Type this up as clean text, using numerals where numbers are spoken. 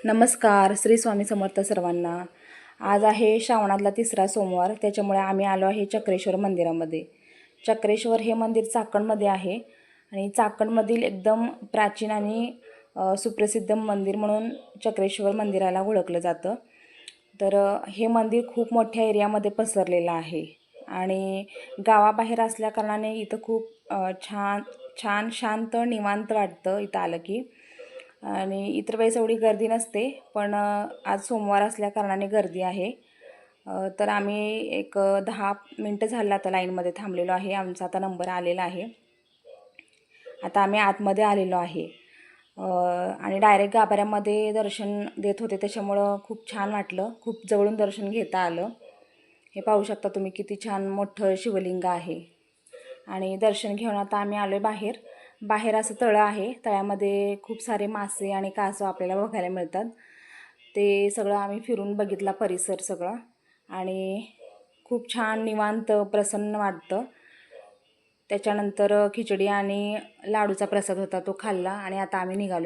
नमस्कार. श्री स्वामी समर्थ सर्वांना. आज आहे श्रावणातला तिसरा सोमवार, त्याच्यामुळे आम्ही आलो आहे चक्रेश्वर मंदिरामध्ये. चक्रेश्वर हे मंदिर चाकणमध्ये आहे आणि चाकणमधील एकदम प्राचीन आणि सुप्रसिद्ध मंदिर म्हणून चक्रेश्वर मंदिराला ओळखलं जातं. तर हे मंदिर खूप मोठ्या एरियामध्ये पसरलेलं आहे आणि गावाबाहेर असल्याकारणाने इथं खूप छान शांत निवांत वाटतं इथं आलं की. आणि इतर वेळेस एवढी गर्दी नसते, पण आज सोमवार असल्याकारणाने गर्दी आहे. तर आम्ही एक 10 मिनटं झालं आता लाईनमध्ये थांबलेलो आहे. आमचा आता नंबर आलेला आहे. आता आम्ही आतमध्ये आलेलो आहे आणि डायरेक्ट गाभाऱ्यामध्ये दर्शन देत होते, त्याच्यामुळं खूप छान वाटलं. खूप जवळून दर्शन घेता आलं. हे पाहू शकता तुम्ही किती छान मोठं शिवलिंग आहे. आणि दर्शन घेऊन आता आम्ही आलो आहे बाहेर. बाहेर असं तळं आहे. तळ्यामध्ये खूप सारे मासे आणि कासव आपल्याला बघायला मिळतात. ते सगळं आम्ही फिरून बघितला परिसर सगळा आणि खूप छान निवांत प्रसन्न वाटतं. त्याच्यानंतर खिचडी आणि लाडूचा प्रसाद होता, तो खाल्ला आणि आता आम्ही निघालो.